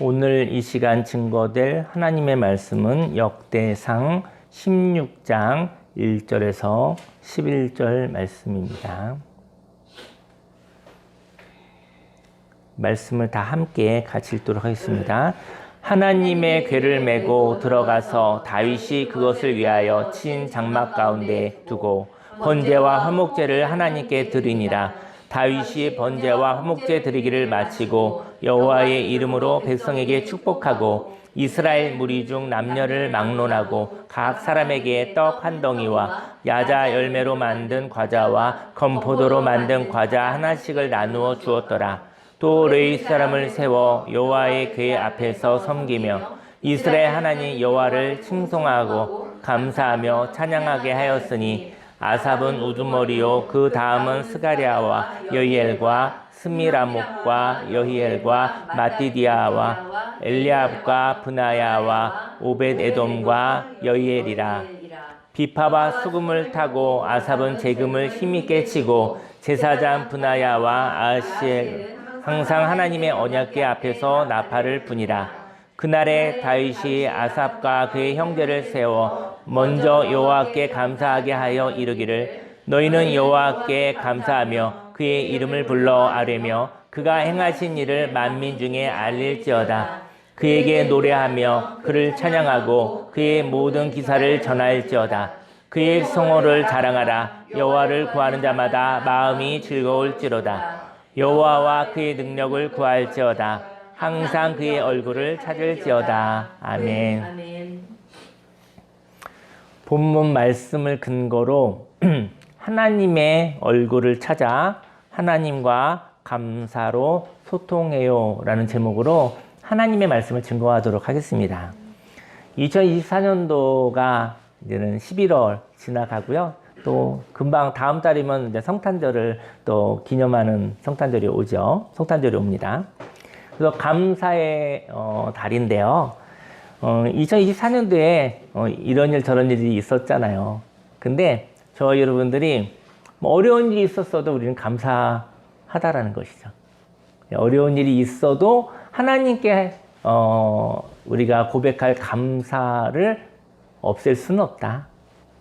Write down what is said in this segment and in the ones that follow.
오늘 이 시간 증거될 하나님의 말씀은 역대상 16장 1절에서 11절 말씀입니다. 말씀을 다 함께 같이 읽도록 하겠습니다. 하나님의 궤를 메고 들어가서 다윗이 그것을 위하여 친 장막 가운데 두고 번제와 화목제를 하나님께 드리니라. 다윗이 번제와 화목제 드리기를 마치고 여호와의 이름으로 백성에게 축복하고 이스라엘 무리 중 남녀를 막론하고 각 사람에게 떡 한 덩이와 야자 열매로 만든 과자와 건포도로 만든 과자 하나씩을 나누어 주었더라. 또 레위 사람을 세워 여호와의 궤 앞에서 섬기며 이스라엘 하나님 여호와를 칭송하고 감사하며 찬양하게 하였으니 아삽은 우두머리요 그 다음은 스가랴와 여히엘과 스미라목과 여히엘과 마띠디아와 엘리압과 브나야와 오벳에돔과 여히엘이라. 비파와 수금을 타고 아삽은 재금을 힘있게 치고 제사장 브나야와 아시엘 항상 하나님의 언약궤 앞에서 나팔을 부니라. 그날에 다윗이 아삽과 그의 형제를 세워 먼저 여호와께 감사하게 하여 이르기를 너희는 여호와께 감사하며 그의 이름을 불러 아뢰며 그가 행하신 일을 만민 중에 알릴지어다. 그에게 노래하며 그를 찬양하고 그의 모든 기사를 전할지어다. 그의 성호를 자랑하라. 여호와를 구하는 자마다 마음이 즐거울지로다. 여호와와 그의 능력을 구할지어다. 항상 그의 얼굴을 찾을지어다. 아멘. 본문 말씀을 근거로 하나님의 얼굴을 찾아 하나님과 감사로 소통해요 라는 제목으로 하나님의 말씀을 증거하도록 하겠습니다. 2024년도가 이제는 11월 지나가고요. 또 금방 다음 달이면 이제 성탄절을 또 기념하는 성탄절이 오죠. 성탄절이 옵니다. 그래서 감사의 달인데요. 2024년도에 이런 일 저런 일이 있었잖아요. 근데 저와 여러분들이 어려운 일이 있었어도 우리는 감사하다라는 것이죠. 어려운 일이 있어도 하나님께 우리가 고백할 감사를 없앨 수는 없다.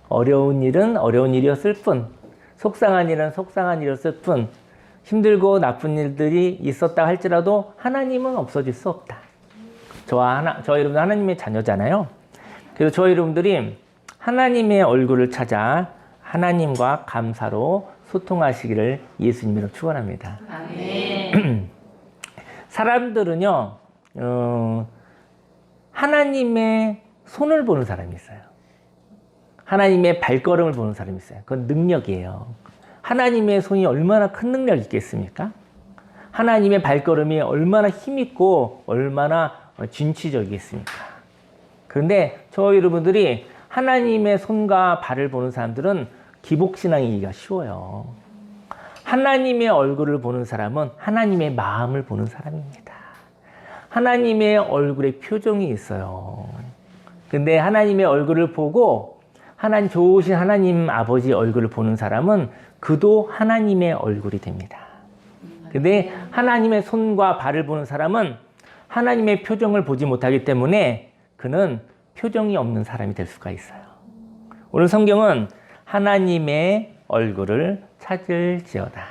어려운 일은 어려운 일이었을 뿐, 속상한 일은 속상한 일이었을 뿐, 힘들고 나쁜 일들이 있었다 할지라도 하나님은 없어질 수 없다. 저와 여러분 하나님의 자녀잖아요. 그래서 저와 여러분들이 하나님의 얼굴을 찾아 하나님과 감사로 소통하시기를 예수님으로 축원합니다. 아멘. 사람들은요, 하나님의 손을 보는 사람이 있어요. 하나님의 발걸음을 보는 사람이 있어요. 그건 능력이에요. 하나님의 손이 얼마나 큰 능력이 있겠습니까? 하나님의 발걸음이 얼마나 힘있고 얼마나 진취적이겠습니까? 그런데 저 여러분들이 하나님의 손과 발을 보는 사람들은 기복신앙이기가 쉬워요. 하나님의 얼굴을 보는 사람은 하나님의 마음을 보는 사람입니다. 하나님의 얼굴에 표정이 있어요. 근데 하나님의 얼굴을 보고 하나님 좋으신 하나님 아버지 얼굴을 보는 사람은 그도 하나님의 얼굴이 됩니다. 근데 하나님의 손과 발을 보는 사람은 하나님의 표정을 보지 못하기 때문에 그는 표정이 없는 사람이 될 수가 있어요. 오늘 성경은 하나님의 얼굴을 찾을지어다.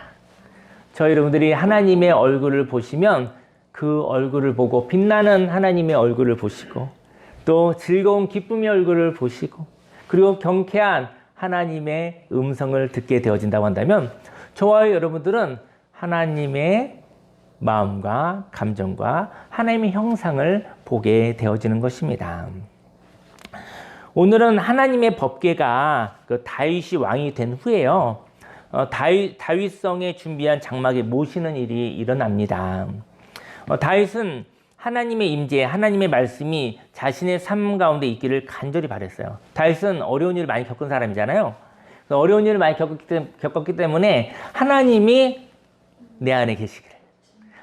저 여러분들이 하나님의 얼굴을 보시면 그 얼굴을 보고 빛나는 하나님의 얼굴을 보시고 또 즐거운 기쁨의 얼굴을 보시고 그리고 경쾌한 하나님의 음성을 듣게 되어진다고 한다면 저와 여러분들은 하나님의 마음과 감정과 하나님의 형상을 보게 되어지는 것입니다. 오늘은 하나님의 법궤가 다윗이 왕이 된 후에요. 다윗성에 준비한 장막에 모시는 일이 일어납니다. 다윗은 하나님의 임재, 하나님의 말씀이 자신의 삶 가운데 있기를 간절히 바랬어요. 다윗은 어려운 일을 많이 겪은 사람이잖아요. 어려운 일을 많이 겪었기 때문에 하나님이 내 안에 계시기를,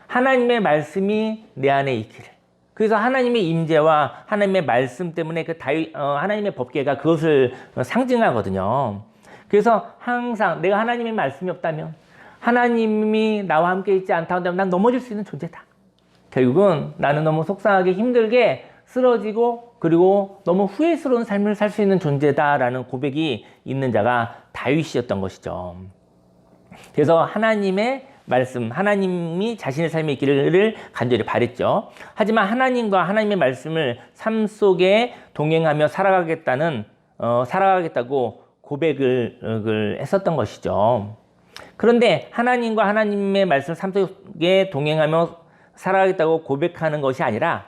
하나님의 말씀이 내 안에 있기를. 그래서 하나님의 임재와 하나님의 말씀 때문에 하나님의 법궤가 그것을 상징하거든요. 그래서 항상 내가 하나님의 말씀이 없다면, 하나님이 나와 함께 있지 않다 한다면 난 넘어질 수 있는 존재다. 결국은 나는 너무 속상하게 힘들게 쓰러지고 그리고 너무 후회스러운 삶을 살 수 있는 존재다라는 고백이 있는 자가 다윗이었던 것이죠. 그래서 하나님의 말씀, 하나님이 자신의 삶에 있기를 간절히 바랬죠. 하지만 하나님과 하나님의 말씀을 삶 속에 동행하며 살아가겠다고 고백을 했었던 것이죠. 그런데 하나님과 하나님의 말씀 삶 속에 동행하며 살아가겠다고 고백하는 것이 아니라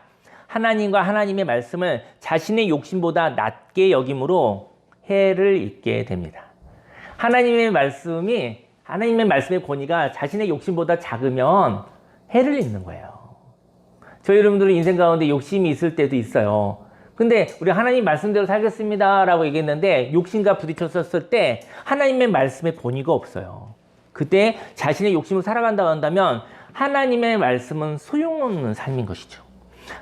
하나님과 하나님의 말씀을 자신의 욕심보다 낮게 여김으로 해를 입게 됩니다. 하나님의 말씀의 권위가 자신의 욕심보다 작으면 해를 입는 거예요. 저희 여러분들은 인생 가운데 욕심이 있을 때도 있어요. 근데 우리 하나님 말씀대로 살겠습니다 라고 얘기했는데 욕심과 부딪혔을 때 하나님의 말씀에 권위가 없어요. 그때 자신의 욕심을 살아간다고 한다면 하나님의 말씀은 소용없는 삶인 것이죠.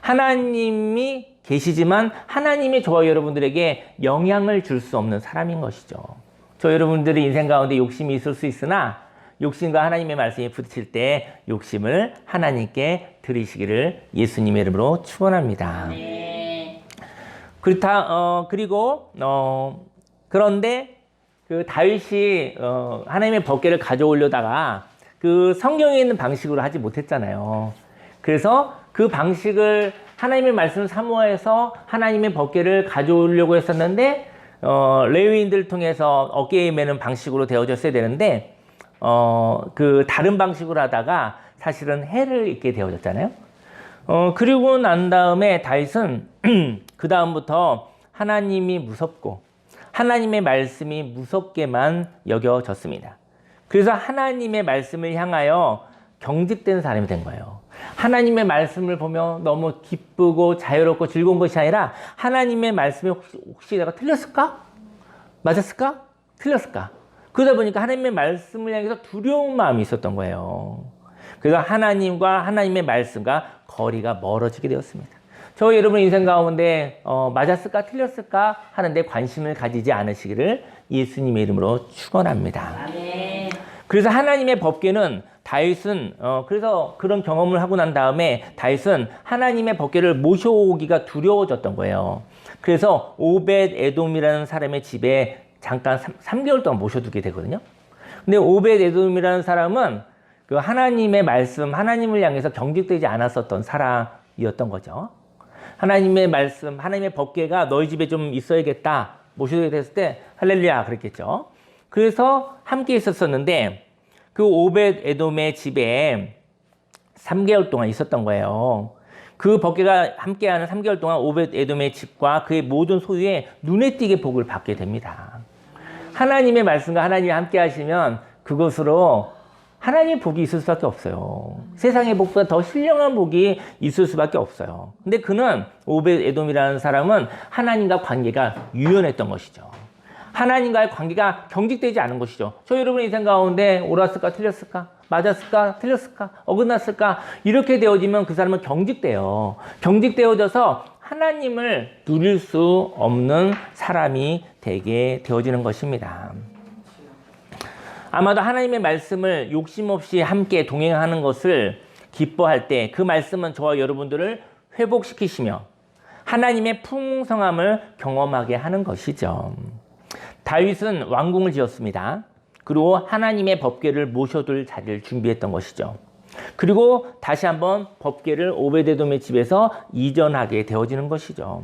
하나님이 계시지만 하나님이 저와 여러분들에게 영향을 줄 수 없는 사람인 것이죠. 저 여러분들의 인생 가운데 욕심이 있을 수 있으나 욕심과 하나님의 말씀이 부딪힐 때 욕심을 하나님께 드리시기를 예수님의 이름으로 축원합니다. 네. 그런데 그 다윗이 하나님의 법궤를 가져오려다가 그 성경에 있는 방식으로 하지 못했잖아요. 그래서 그 방식을 하나님의 말씀을 사모해서 하나님의 법궤를 가져오려고 했었는데 레위인들 통해서 어깨에 매는 방식으로 되어졌어야 되는데 그 다른 방식으로 하다가 사실은 해를 입게 되어졌잖아요. 그리고 난 다음에 다윗은 그 다음부터 하나님이 무섭고 하나님의 말씀이 무섭게만 여겨졌습니다. 그래서 하나님의 말씀을 향하여 경직된 사람이 된 거예요. 하나님의 말씀을 보며 너무 기쁘고 자유롭고 즐거운 것이 아니라 하나님의 말씀에 혹시 내가 틀렸을까? 맞았을까? 틀렸을까? 그러다 보니까 하나님의 말씀을 향해서 두려운 마음이 있었던 거예요. 그래서 하나님과 하나님의 말씀과 거리가 멀어지게 되었습니다. 저 여러분 인생 가운데 맞았을까? 틀렸을까? 하는데 관심을 가지지 않으시기를 예수님의 이름으로 축원합니다. 아멘. 그래서 하나님의 법궤는 다윗은 그래서 그런 경험을 하고 난 다음에 다윗은 하나님의 법궤를 모셔오기가 두려워졌던 거예요. 그래서 오벳 에돔이라는 사람의 집에 잠깐 3개월 동안 모셔두게 되거든요. 근데 오벳 에돔이라는 사람은 그 하나님의 말씀, 하나님을 향해서 경직되지 않았었던 사람이었던 거죠. 하나님의 말씀, 하나님의 법궤가 너희 집에 좀 있어야겠다 모셔두게 됐을 때 할렐루야 그랬겠죠. 그래서 함께 있었었는데 그 오벳 에돔의 집에 3개월 동안 있었던 거예요. 그 법궤가 함께하는 3개월 동안 오벳 에돔의 집과 그의 모든 소유에 눈에 띄게 복을 받게 됩니다. 하나님의 말씀과 하나님이 함께 하시면 그것으로 하나님의 복이 있을 수밖에 없어요. 세상의 복보다 더 신령한 복이 있을 수밖에 없어요. 근데 그는 오벳 에돔이라는 사람은 하나님과 관계가 유연했던 것이죠. 하나님과의 관계가 경직되지 않은 것이죠. 저 여러분의 인생 가운데 옳았을까 틀렸을까? 맞았을까 틀렸을까? 어긋났을까? 이렇게 되어지면 그 사람은 경직돼요. 경직되어져서 하나님을 누릴 수 없는 사람이 되게 되어지는 것입니다. 아마도 하나님의 말씀을 욕심 없이 함께 동행하는 것을 기뻐할 때 그 말씀은 저와 여러분들을 회복시키시며 하나님의 풍성함을 경험하게 하는 것이죠. 다윗은 왕궁을 지었습니다. 그리고 하나님의 법궤를 모셔둘 자리를 준비했던 것이죠. 그리고 다시 한번 법궤를 오베데돔의 집에서 이전하게 되어지는 것이죠.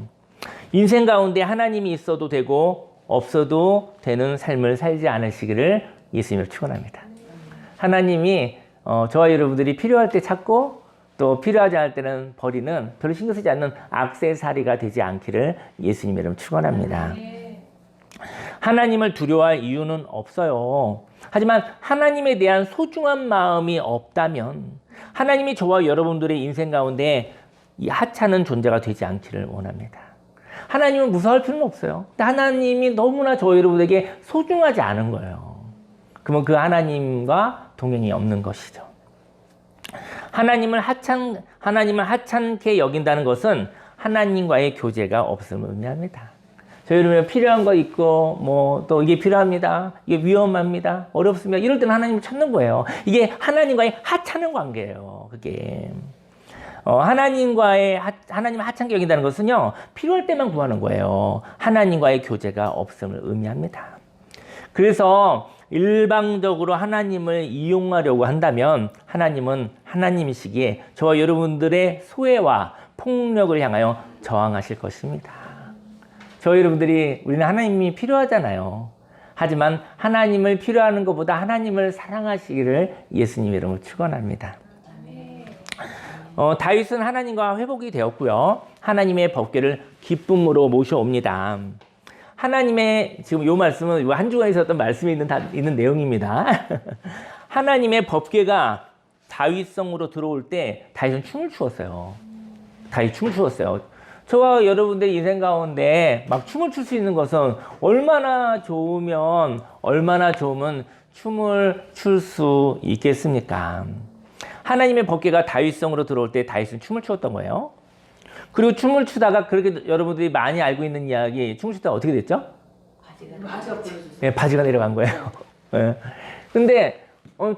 인생 가운데 하나님이 있어도 되고 없어도 되는 삶을 살지 않으시기를 예수님을 축원합니다. 하나님이 저와 여러분들이 필요할 때 찾고 또 필요하지 않을 때는 버리는 별로 신경 쓰지 않는 액세서리가 되지 않기를 예수님의 이름 축원합니다. 하나님을 두려워할 이유는 없어요. 하지만 하나님에 대한 소중한 마음이 없다면 하나님이 저와 여러분들의 인생 가운데 이 하찮은 존재가 되지 않기를 원합니다. 하나님은 무서워할 필요는 없어요. 근데 하나님이 너무나 저와 여러분에게 소중하지 않은 거예요. 그러면 그 하나님과 동행이 없는 것이죠. 하나님을 하찮게 여긴다는 것은 하나님과의 교제가 없음을 의미합니다. 저희 여러분 필요한 거 있고 또 이게 필요합니다. 이게 위험합니다. 어렵습니다. 이럴 때는 하나님을 찾는 거예요. 이게 하나님과의 하찮은 관계예요. 그게 하나님 하찮게 여긴다는 것은요, 필요할 때만 구하는 거예요. 하나님과의 교제가 없음을 의미합니다. 그래서 일방적으로 하나님을 이용하려고 한다면 하나님은 하나님이시기에 저와 여러분들의 소외와 폭력을 향하여 저항하실 것입니다. 저와 여러분들이 우리는 하나님이 필요하잖아요. 하지만 하나님을 필요하는 것보다 하나님을 사랑하시기를 예수님 이름으로 축원합니다. 다윗은 하나님과 회복이 되었고요. 하나님의 법궤를 기쁨으로 모셔옵니다. 하나님의 지금 이 말씀은 한 주간에 있었던 말씀이 있는 내용입니다. 하나님의 법궤가 다윗성으로 들어올 때 다윗은 춤을 추었어요. 다윗 춤을 추었어요. 저와 여러분들 인생 가운데 막 춤을 출 수 있는 것은 얼마나 좋으면 춤을 출 수 있겠습니까? 하나님의 법궤가 다윗성으로 들어올 때 다윗은 춤을 추었던 거예요. 그리고 춤을 추다가 그렇게 여러분들이 많이 알고 있는 이야기, 춤을 추다가 어떻게 됐죠? 바지가 내려간 거예요. 근데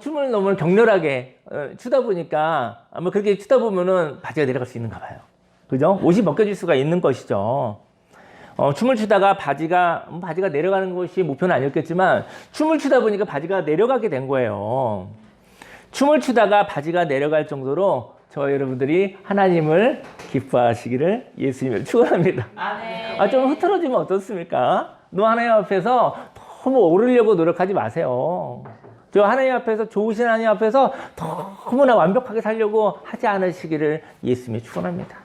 춤을 너무 격렬하게 추다 보니까 아마 그렇게 추다 보면은 바지가 내려갈 수 있는가 봐요. 그죠? 옷이 벗겨질 수가 있는 것이죠. 춤을 추다가 바지가 내려가는 것이 목표는 아니었겠지만 춤을 추다 보니까 바지가 내려가게 된 거예요. 춤을 추다가 바지가 내려갈 정도로 저와 여러분들이 하나님을 기뻐하시기를 예수님을 축원합니다. 좀 흐트러지면 어떻습니까? 너 하나님 앞에서 너무 오르려고 노력하지 마세요. 저 하나님 앞에서, 좋으신 하나님 앞에서 너무나 완벽하게 살려고 하지 않으시기를 예수님이 축원합니다.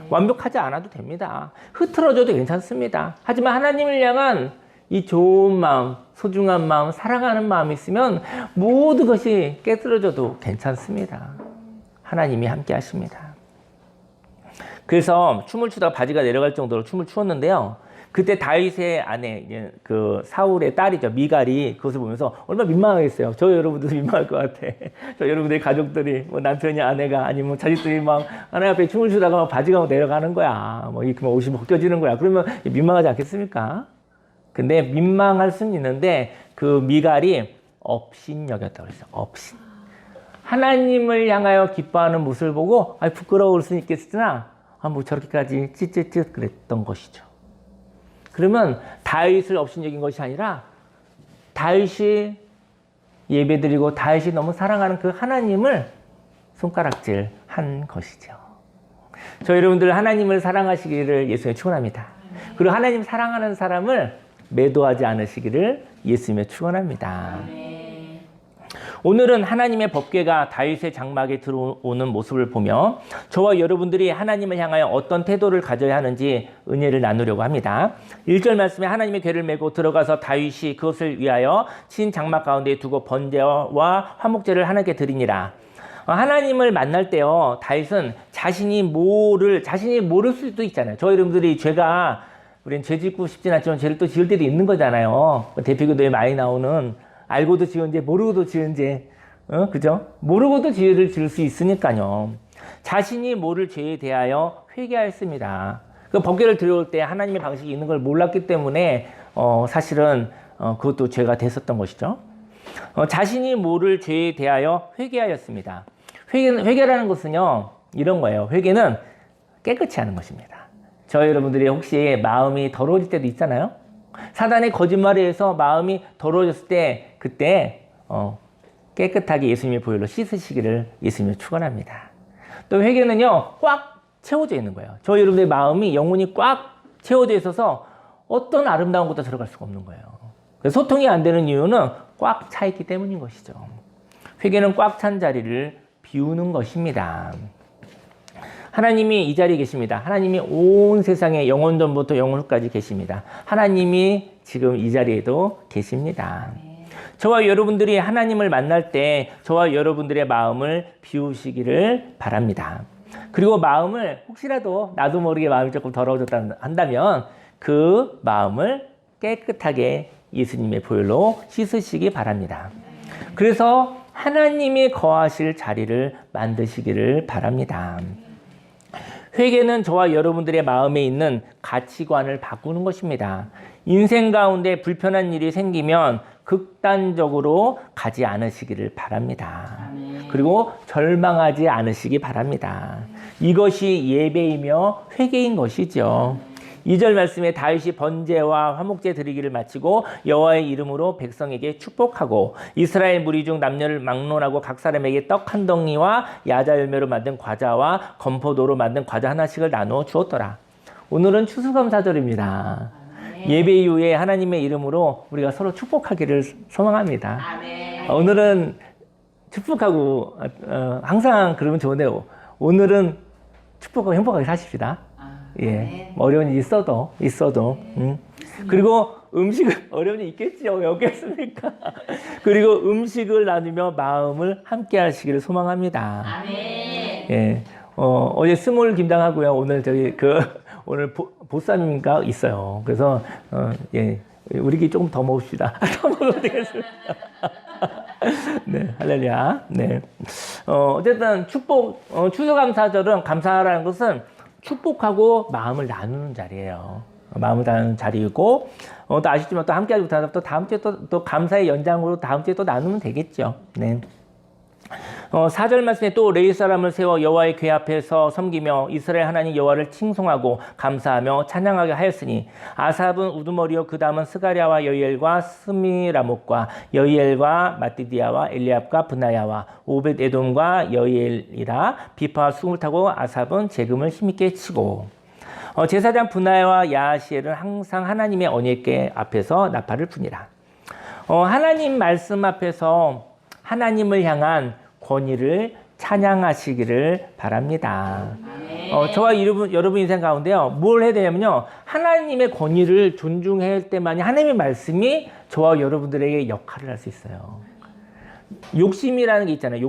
완벽하지 않아도 됩니다. 흐트러져도 괜찮습니다. 하지만 하나님을 향한 이 좋은 마음, 소중한 마음, 사랑하는 마음이 있으면 모든 것이 깨트려져도 괜찮습니다. 하나님이 함께 하십니다. 그래서 춤을 추다가 바지가 내려갈 정도로 춤을 추었는데요. 그때 다윗의 아내, 그 사울의 딸이죠. 미갈이 그것을 보면서 얼마나 민망하겠어요. 저 여러분들도 민망할 것 같아. 저 여러분들의 가족들이, 뭐 남편이, 아내가, 아니면 자식들이 막 하나님 앞에 춤을 추다가 막 바지가 내려가는 거야. 뭐 이렇게 옷이 벗겨지는 거야. 그러면 민망하지 않겠습니까? 근데 민망할 수는 있는데 그 미갈이 업신여겼다고 그랬어요. 업신. 하나님을 향하여 기뻐하는 모습을 보고 부끄러울 수는 있겠으나 뭐 저렇게까지 찌찌찌 그랬던 것이죠. 그러면 다윗을 업신여긴 것이 아니라 다윗이 예배드리고 다윗이 너무 사랑하는 그 하나님을 손가락질 한 것이죠. 저 여러분들 하나님을 사랑하시기를 예수님의 축원합니다. 그리고 하나님 사랑하는 사람을 매도하지 않으시기를 예수님의 축원합니다. 오늘은 하나님의 법궤가 다윗의 장막에 들어오는 모습을 보며 저와 여러분들이 하나님을 향하여 어떤 태도를 가져야 하는지 은혜를 나누려고 합니다. 1절 말씀에 하나님의 궤를 메고 들어가서 다윗이 그것을 위하여 친 장막 가운데 두고 번제와 화목제를 하나님께 드리니라. 하나님을 만날 때요, 다윗은 자신이 모를 수도 있잖아요. 저희 여러분들이 우리는 죄 짓고 싶진 않지만 죄를 또 지을 때도 있는 거잖아요. 대표교도에 많이 나오는 알고도 지은 죄, 모르고도 지은 죄, 그죠? 모르고도 죄를 지을 수 있으니까요. 자신이 모를 죄에 대하여 회개하였습니다. 그 법궤를 들어올 때 하나님의 방식이 있는 걸 몰랐기 때문에 사실은 그것도 죄가 됐었던 것이죠. 자신이 모를 죄에 대하여 회개하였습니다. 회개라는 것은요, 이런 거예요. 회개는 깨끗이 하는 것입니다. 저희 여러분들이 혹시 마음이 더러워질 때도 있잖아요. 사단의 거짓말에 의해서 마음이 더러워졌을 때 그때 깨끗하게 예수님의 보혈로 씻으시기를 예수님을 축원합니다. 또 회개는요, 꽉 채워져 있는 거예요. 저희 여러분들의 마음이, 영혼이 꽉 채워져 있어서 어떤 아름다운 것도 들어갈 수가 없는 거예요. 그래서 소통이 안 되는 이유는 꽉 차 있기 때문인 것이죠. 회개는 꽉 찬 자리를 비우는 것입니다. 하나님이 이 자리에 계십니다. 하나님이 온 세상에 영원 전부터 영원 후까지 계십니다. 하나님이 지금 이 자리에도 계십니다. 저와 여러분들이 하나님을 만날 때 저와 여러분들의 마음을 비우시기를 바랍니다. 그리고 마음을 혹시라도 나도 모르게 마음이 조금 더러워졌다 한다면 그 마음을 깨끗하게 예수님의 보혈로 씻으시기 바랍니다. 그래서 하나님이 거하실 자리를 만드시기를 바랍니다. 회개는 저와 여러분들의 마음에 있는 가치관을 바꾸는 것입니다. 인생 가운데 불편한 일이 생기면 극단적으로 가지 않으시기를 바랍니다. 그리고 절망하지 않으시기 바랍니다. 이것이 예배이며 회개인 것이죠. 2절 말씀에 다윗이 번제와 화목제 드리기를 마치고 여호와의 이름으로 백성에게 축복하고 이스라엘 무리 중 남녀를 막론하고 각 사람에게 떡 한 덩이와 야자 열매로 만든 과자와 건포도로 만든 과자 하나씩을 나누어 주었더라. 오늘은 추수감사절입니다. 예배 이후에 하나님의 이름으로 우리가 서로 축복하기를 소망합니다. 오늘은 축복하고 항상 그러면 좋은데 오늘은 축복하고 행복하게 사십시다. 예, 어려운 일이 있어도. 그리고 음식을, 어려운 일이 있겠죠. 왜 없겠습니까? 그리고 음식을 나누며 마음을 함께 하시기를 소망합니다. 아멘. 예, 어제 스몰 김장하고요. 오늘 오늘 보쌈인가 있어요. 그래서, 예, 우리끼리 조금 더 먹읍시다. 더 먹어도 되겠습니다. 네, 할렐루야. 네. 어쨌든 추수감사절은 감사라는 것은 축복하고 마음을 나누는 자리예요. 마음을 나누는 자리이고, 또 아시지만 또 함께 하고 또 다음 주에 또 감사의 연장으로 다음 주에 또 나누면 되겠죠. 네. 4절 말씀에 또 레위 사람을 세워 여호와의 궤 앞에서 섬기며 이스라엘 하나님 여호와를 칭송하고 감사하며 찬양하게 하였으니 아삽은 우두머리요 그 다음은 스가랴와 여이엘과 스미라목과 여이엘과 마띠디아와 엘리압과 브나야와 오벳 에돔과 여이엘이라 비파와 수금을 타고 아삽은 재금을 힘있게 치고 제사장 브나야와 야시엘은 항상 하나님의 언약궤 앞에서 나팔을 부니라. 하나님 말씀 앞에서 하나님을 향한 권위를 찬양하시기를 바랍니다. 저와 여러분 인생 가운데요, 뭘 해야 되냐면요, 하나님의 권위를 존중할 때만이 하나님의 말씀이 저와 여러분들에게 역할을 할 수 있어요. 욕심이라는 게 있잖아요.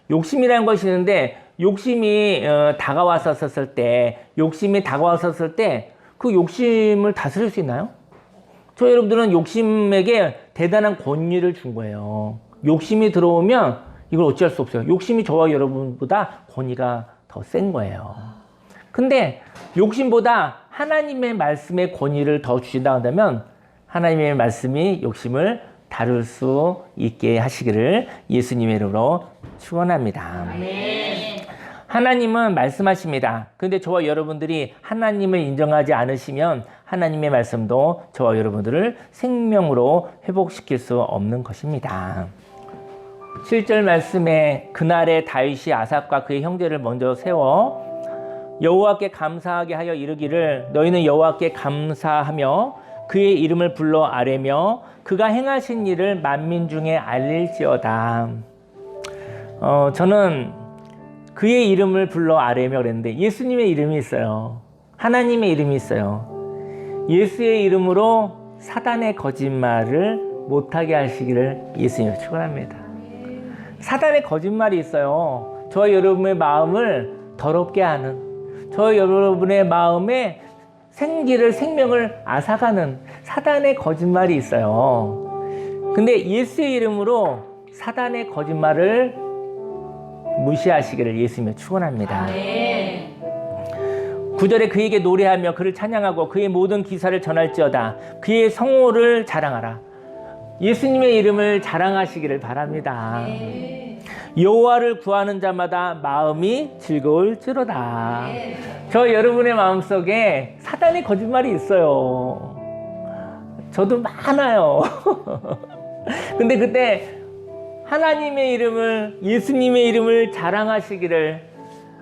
욕심이라는 것이 있는데, 욕심이 다가왔었을 때 그 욕심을 다스릴 수 있나요? 저 여러분들은 욕심에게 대단한 권위를 준 거예요. 욕심이 들어오면 이걸 어찌할 수 없어요. 욕심이 저와 여러분보다 권위가 더 센 거예요. 근데 욕심보다 하나님의 말씀에 권위를 더 주신다 한다면 하나님의 말씀이 욕심을 다룰 수 있게 하시기를 예수님의 이름으로 축원합니다. 하나님은 말씀하십니다. 그런데 저와 여러분들이 하나님을 인정하지 않으시면 하나님의 말씀도 저와 여러분들을 생명으로 회복시킬 수 없는 것입니다. 7절 말씀에 그날에 다윗이 아삽과 그의 형제를 먼저 세워 여호와께 감사하게 하여 이르기를 너희는 여호와께 감사하며 그의 이름을 불러 아뢰며 그가 행하신 일을 만민 중에 알릴지어다. 저는 그의 이름을 불러 아뢰며 그랬는데 예수님의 이름이 있어요. 하나님의 이름이 있어요. 예수의 이름으로 사단의 거짓말을 못하게 하시기를 예수님을 축원합니다. 사단의 거짓말이 있어요. 저와 여러분의 마음을 더럽게 하는, 저와 여러분의 마음에 생명을 앗아가는 사단의 거짓말이 있어요. 근데 예수의 이름으로 사단의 거짓말을 무시하시기를 예수님을 축원합니다. 9절에 그에게 노래하며 그를 찬양하고 그의 모든 기사를 전할지어다. 그의 성호를 자랑하라. 예수님의 이름을 자랑하시기를 바랍니다. 여호와를 구하는 자마다 마음이 즐거울지로다. 저 여러분의 마음속에 사단의 거짓말이 있어요. 저도 많아요. 근데 그때 하나님의 이름을, 예수님의 이름을 자랑하시기를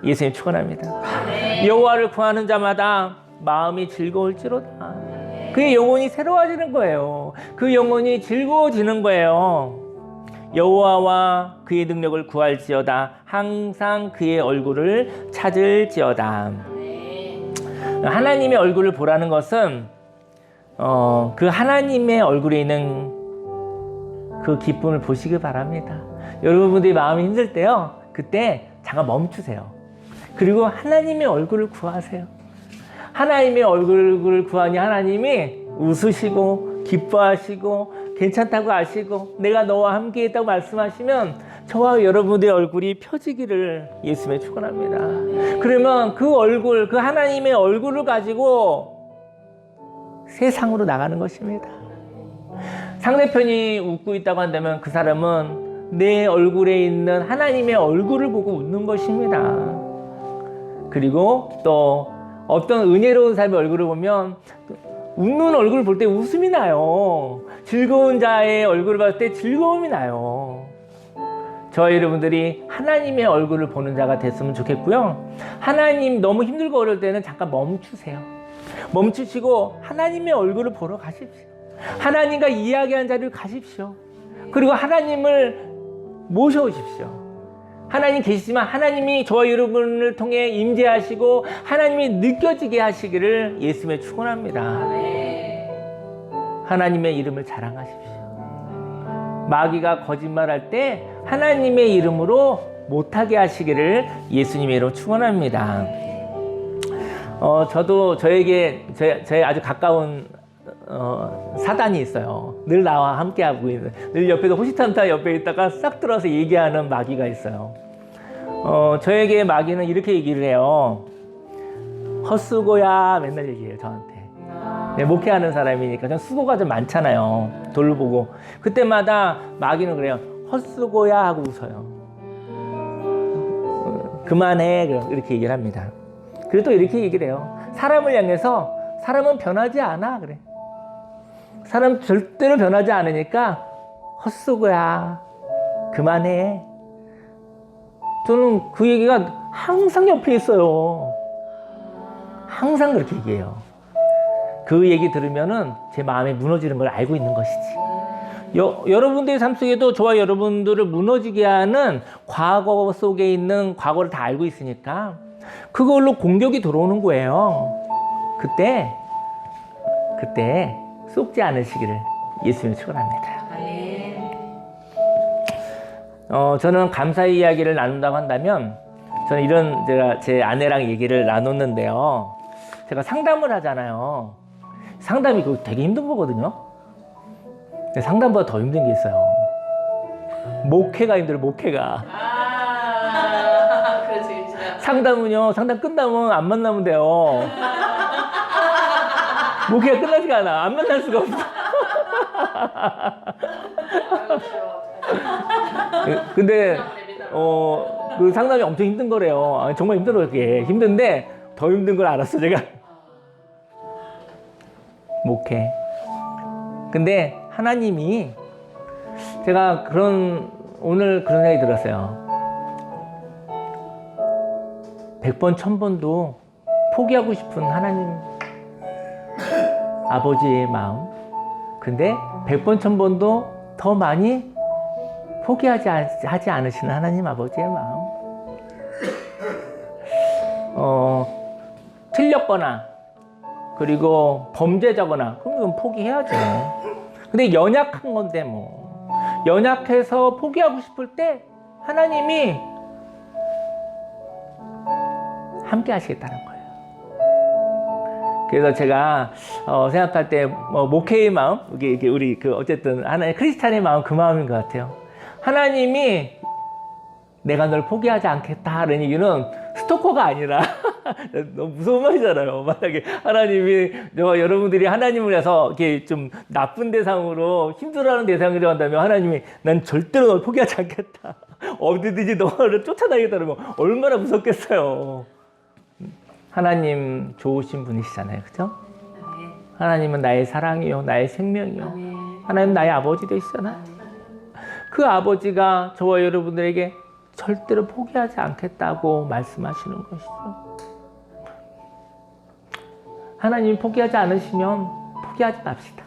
예수님 축원합니다. 여호와를 구하는 자마다 마음이 즐거울지로다. 그의 영혼이 새로워지는 거예요. 그 영혼이 즐거워지는 거예요. 여호와와 그의 능력을 구할지어다. 항상 그의 얼굴을 찾을지어다. 하나님의 얼굴을 보라는 것은 그 하나님의 얼굴에 있는 그 기쁨을 보시기 바랍니다. 여러분들이 마음이 힘들 때요, 그때 잠깐 멈추세요. 그리고 하나님의 얼굴을 구하세요. 하나님의 얼굴을 구하니 하나님이 웃으시고 기뻐하시고 괜찮다고 아시고 내가 너와 함께 있다고 말씀하시면 저와 여러분들의 얼굴이 펴지기를 예수님의 축원합니다. 그러면 그 얼굴, 그 하나님의 얼굴을 가지고 세상으로 나가는 것입니다. 상대편이 웃고 있다고 한다면 그 사람은 내 얼굴에 있는 하나님의 얼굴을 보고 웃는 것입니다. 그리고 또 어떤 은혜로운 사람의 얼굴을 보면 웃는 얼굴을 볼 때 웃음이 나요. 즐거운 자의 얼굴을 봤을 때 즐거움이 나요. 저와 여러분들이 하나님의 얼굴을 보는 자가 됐으면 좋겠고요. 하나님 너무 힘들고 어려울 때는 잠깐 멈추세요. 멈추시고 하나님의 얼굴을 보러 가십시오. 하나님과 이야기하는 자리를 가십시오. 그리고 하나님을 모셔오십시오. 하나님 계시지만 하나님이 저와 여러분을 통해 임재하시고 하나님이 느껴지게 하시기를 예수님의 축원합니다. 하나님의 이름을 자랑하십시오. 마귀가 거짓말할 때 하나님의 이름으로 못하게 하시기를 예수님의 이름으로 축원합니다. 저도 저에게 저의 아주 가까운 사단이 있어요. 늘 나와 함께하고 있는, 늘 옆에서 호시탐탐 옆에 있다가 싹 들어서 얘기하는 마귀가 있어요. 저에게 마귀는 이렇게 얘기를 해요. 헛수고야 맨날 얘기해요, 저한테. 네, 목회하는 사람이니까 전 수고가 좀 많잖아요. 돌보고 그때마다 마귀는 그래요. 헛수고야 하고 웃어요. 그만해 이렇게 얘기를 합니다. 그리고 또 이렇게 얘기를 해요. 사람을 향해서 사람은 변하지 않아 그래. 사람 절대로 변하지 않으니까 헛수고야 그만해. 저는 그 얘기가 항상 옆에 있어요. 항상 그렇게 얘기해요. 그 얘기 들으면은 제 마음이 무너지는 걸 알고 있는 것이지. 여러분들의 삶 속에도 저와 여러분들을 무너지게 하는 과거 속에 있는 과거를 다 알고 있으니까 그걸로 공격이 들어오는 거예요. 그때 쏟지 않으시기를 예수님을 축원합니다. 저는 감사의 이야기를 나눈다고 한다면 저는 이런 제가 제 아내랑 얘기를 나눴는데요. 제가 상담을 하잖아요. 상담이 그거 되게 힘든 거거든요. 근데 상담보다 더 힘든 게 있어요. 목회가 힘들어요. 목회가. 그렇지. 상담은요. 상담 끝나면 안 만나면 돼요. 목회가 끝나지가 않아. 안 만날 수가 없어. 근데 그 상담이 엄청 힘든 거래요. 정말 힘들어요. 그게 힘든데 더 힘든 걸 알았어 제가. 목회. 근데 하나님이 제가 오늘 그런 생각이 들었어요. 100번 1000번도 포기하고 싶은 하나님 아버지의 마음. 근데 100번 1000번도 더 많이 포기하지 않으시는 하나님 아버지의 마음. 틀렸거나 그리고 범죄자거나 그럼 이건 포기해야죠. 근데 연약한 건데 뭐 연약해서 포기하고 싶을 때 하나님이 함께 하시겠다는 거예요. 그래서 제가 생각할 때 목회의 마음, 이게 우리 어쨌든 하나님 크리스찬의 마음 그 마음인 것 같아요. 하나님이 내가 널 포기하지 않겠다라는 얘기는 스토커가 아니라 너무 무서운 말이잖아요. 만약에 하나님이 여러분들이 하나님을 해서 이렇게 좀 나쁜 대상으로 힘들어하는 대상이라고 한다면 하나님이 난 절대로 널 포기하지 않겠다. 어디든지 너를 쫓아다니겠다 그러면 얼마나 무섭겠어요. 하나님 좋으신 분이시잖아요. 그죠? 하나님은 나의 사랑이요 나의 생명이요. 하나님 나의 아버지 되시잖아요. 그 아버지가 저와 여러분들에게 절대로 포기하지 않겠다고 말씀하시는 것이죠. 하나님이 포기하지 않으시면 포기하지 맙시다.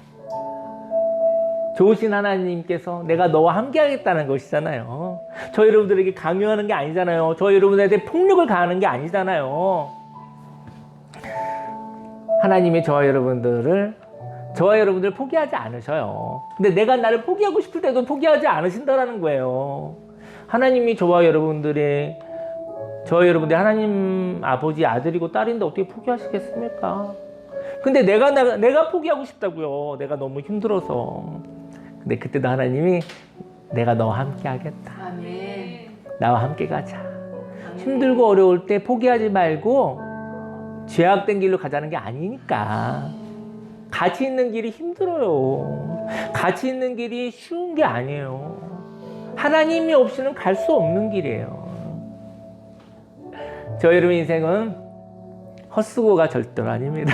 좋으신 하나님께서 내가 너와 함께 하겠다는 것이잖아요. 저 여러분들에게 강요하는 게 아니잖아요. 저 여러분들한테 폭력을 가하는 게 아니잖아요. 하나님이 저와 여러분들 포기하지 않으셔요. 근데 내가 나를 포기하고 싶을 때도 포기하지 않으신다라는 거예요. 하나님이 저와 여러분들이 하나님 아버지 아들이고 딸인데 어떻게 포기하시겠습니까? 근데 내가 포기하고 싶다고요. 내가 너무 힘들어서. 근데 그때도 하나님이 내가 너와 함께 하겠다. 아멘. 나와 함께 가자. 힘들고 어려울 때 포기하지 말고 죄악된 길로 가자는 게 아니니까. 같이 있는 길이 힘들어요. 같이 있는 길이 쉬운 게 아니에요. 하나님이 없이는 갈 수 없는 길이에요. 저 여러분 인생은 헛수고가 절대로 아닙니다.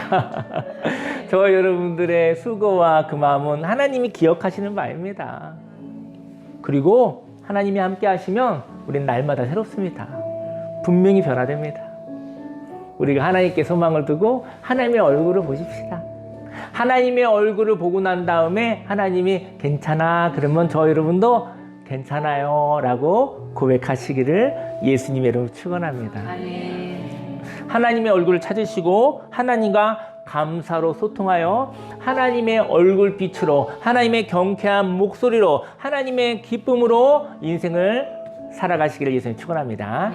저 여러분들의 수고와 그 마음은 하나님이 기억하시는 바입니다. 그리고 하나님이 함께 하시면 우리는 날마다 새롭습니다. 분명히 변화됩니다. 우리가 하나님께 소망을 두고 하나님의 얼굴을 보십시다. 하나님의 얼굴을 보고 난 다음에 하나님이 괜찮아 그러면 저 여러분도 괜찮아요 라고 고백하시기를 예수님의 이름으로 축원합니다. 하나님의 얼굴을 찾으시고 하나님과 감사로 소통하여 하나님의 얼굴빛으로 하나님의 경쾌한 목소리로 하나님의 기쁨으로 인생을 살아가시기를 예수님 축원합니다.